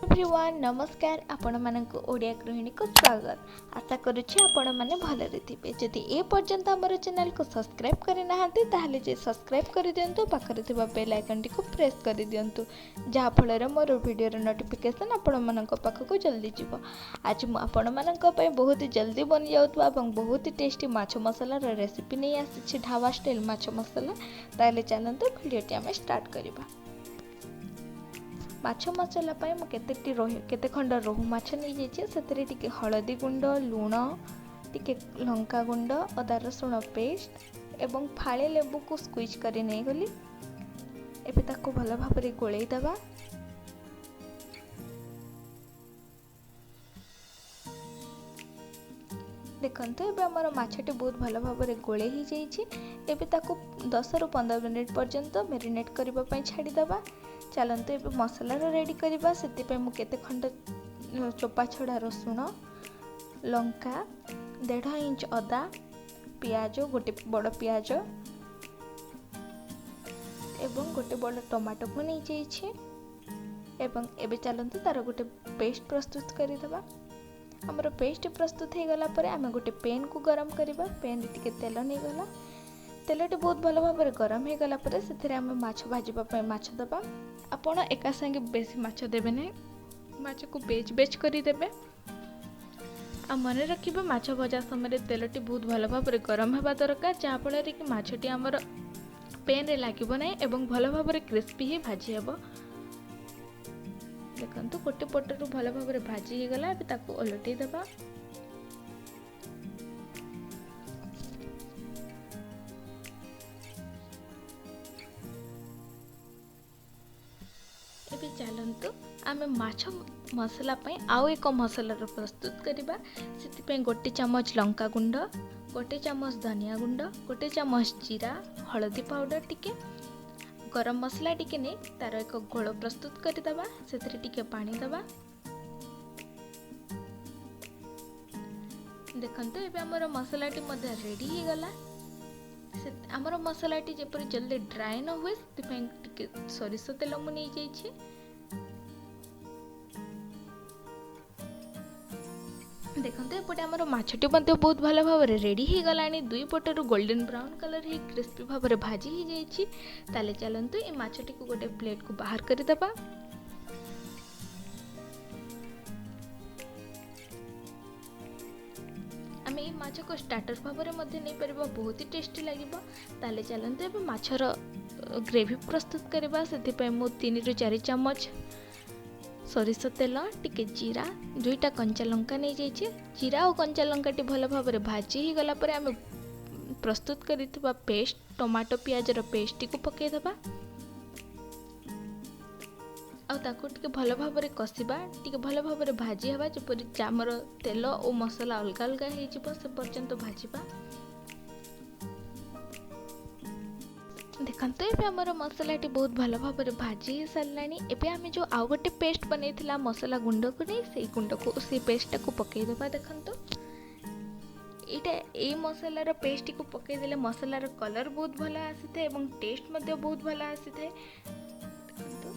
Everyone नमस्कार आपण मानक ओडिया गृहिणी को स्वागत। आशा करुछि आपण माने भलरे थिबे। जदि ए पर्यंत हमर चैनल को सब्सक्राइब करि नाहंती ताहले जे सब्सक्राइब करि दियंतु, पाखरे थिबा बेल आइकन टी को प्रेस करि दियंतु, जहा फଳରେ मोर वीडियो रो नोटिफिकेशन आपण मानक पाखको जल्दी जिवो। आज मु आपण मानक पय बहुत जल्दी बनि जाउतबा एवं बहुत टेस्टी माछ मसला रो रेसिपी नै आसी ढाबा स्टाइल माछ मसला। ताहले चलंतु वीडियो टी हम स्टार्ट करिबा। माछ मसला पाई मु केते खंड रोहू माछ नहीं जाइए। से टिके हलदी गुंड, लुण, टिके लंका गुंड, अदा रसुण पेस्ट एवं फाळे लेबू को स्क्वीज करी नहीं गली। एबे ताको भल भाव में गोलई दबा। देखते एबे हमर माछटी बहुत भल भाव में गोले ही जाइए। एबे ताको 10 रु 15 मिनिट पर्यंत मेरिनेट करबा पई छाड़ी दबा। चलते एबे मसला रेडी करबा। सेति पे मु केते खंड चोपा छड़ा रसुण, लंका, 1.5 इंच अदा, पियाज, गोटे बड़ पियाज एवं गोटे बड़ टमाटो को नहीं जाइए। एवं एबे चलते तार गोटे पेस्ट प्रस्तुत करदबा। हमर पेस्ट प्रस्तुत हो गला परे आमे गोटे पैन को गरम करबा। पैन टिके तेल नहीं गला। तेलटी बहुत भल भाव में गरम हो गला परे सेथिरे आमे माछ भाजिबा पय माछ दबा। आपण एका संगे बेसी माछ देबे नै, माछ को बेच करी देबे। आ मन रखिबे माछ भजा समय तेलटी बहुत भल भाव में गरम हेबा दरकार, जहा फଳରେ कि माछटी हमर पैन रे लागिबो नै एवं भल भाव में क्रिस्पी ही भाजी हेबो। देखंतु गोटे पटरु भल भाव में भाजी हो गला। अबे ताको ओलटै दबा। एबे चलंतु आमे माछ मसला पई आउ एक मसला रो प्रस्तुत करिबा। सेति पई गोटे चम्मच लंका गुंड, गोटे चम्मच धनिया गुंड, गोटे चम्मच जीरा, हळदी पाउडर टिके, गरम मसला टिके ने तार एक घोल प्रस्तुत करि दबा। सेति टिके पानी दबा। देखंतु एबे हमर मसलाटी मध्ये रेडी हो गला। हमर मसलाटी जेपरि जल्दी ड्राई न हुए सेति पई टिके सरिष तेल मु नै जाइछि। देखते एपटे आमर माछटी बहुत भल भाव में रेडी हो गलानी। दुई पटर गोल्डन ब्राउन कलर ही क्रिस्पी भाव में भाजी ही जाइए। ताले चलंतु ए माछटी को गोटे प्लेट को बाहर कर दबा। आमे ए माछ को स्टार्टर भाव में मध्य नहीं परबा, बहुत ही टेस्टी लागिबो। ताले चलंतु एबे माछर ग्रेवी प्रस्तुत करबा। सेति पय मु 3 रु 4 चम्मच सरिष तेल, टिके जीरा, 2टा कंचा लंका नहीं जाइए। जीरा और कंचा लंका टी भल भाव में भाजी हो गला परे आमे प्रस्तुत करितबा पेस्ट टमाटो पियाज रो पेस्ट को पके दबा। आ ताको टिके भल भाव में कसिबा, टिके भल भाव में भाजी हवा जेपरि चामर तेल और मसला अलग अलग हो जिवो से पर्यंत भाजिबा। देखते एबे हमर मसलाटी बहुत भल भाव में भाजी हो सारानी। एबे आमे जो आउ गोटे पेस्ट बनैथिला मसला गुंड को नहीं, से गुंड को से पेस्ट को पकई देबा। देखंतु एटा ए मसला रो पेस्ट को पकई देले मसला रो कलर बहुत भल आसीथे एवं टेस्ट मध्ये बहुत भल आसीथे। देखंतु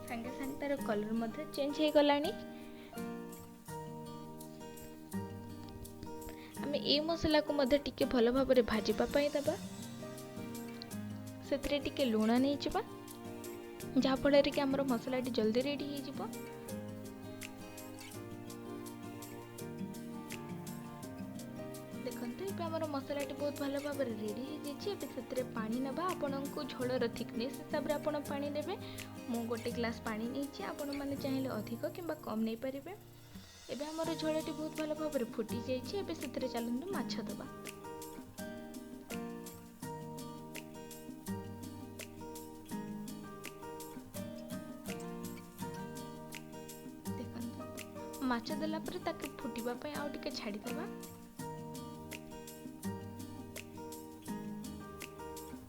संगे संगे तार कलर मध्ये चेंज हो गलानी। आमे ए मसला को मध्ये टिके भल भाव में भाजीबा पई दबा। सेतरे टिके लूण नहीं जिबा, जहा फଳରେ कि हमर मसलाटी जल्दी रेडी हो जिवो। देखंतु एबे हमर मसलाटी बहुत भल भाव में रेडी हो जाइए। एबे सेतरे पानी नबा। आपनको झोलर थिकनेस हिसाब रे आपण पानी देबे। मु गोटे ग्लास पानी नैछि, आपण माने चाहिले अधिक किंबा कम नै परिबे। एबे हमर झोलटी बहुत भल भाव में फुटी जाइए। एबे सेतरे चलंतु माछ दबा। देखंतु माछ देला परे ताके फुटिबा पय आउ टिके छाडी दबा।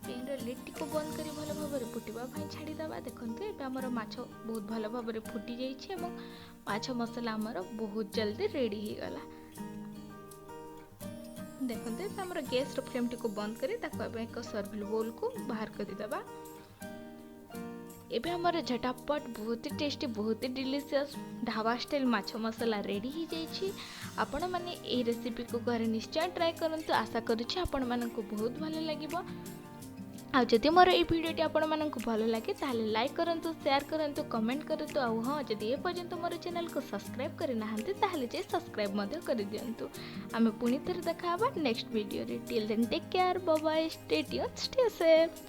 पेन रो लिड को बंद करी भल भाव में फुटिबा पय छाडी दबा। देखंतु एबे हमर माछ बहुत भल भाव में फुटी जाइए एवं माछ मसला हमर बहुत जल्दी रेडी हो गला। देखते आम गैस फ्लेम टी को बंद करी ताको एक सर्विंग बोल को बाहर कर दबा। एबे हमर झटापट बहुत ही टेस्टी बहुत ही डिलीशियस ढाबा स्टाइल माछ मसला रेडी हो जाइए। आपण मैंने ये रेसिपी को घरे निश्चय ट्राए करंतु। आशा करुच्ची आपण मानक बहुत भल लगिबो। आ जदि मोर ये वीडियोटी आपण मानक भल लगे ताले लाइक करंतु, शेयर करंतु, कमेंट करंतु। आ हाँ जदि ए पर्यंत मोर चैनल को सब्सक्राइब करि नाहंते ताले जे सब्सक्राइब मध्य करि दियंतु। आमे पुणी थरे देखा हबा नेक्स्ट वीडियो रे। Till then take care, bye bye, stay tuned, stay safe.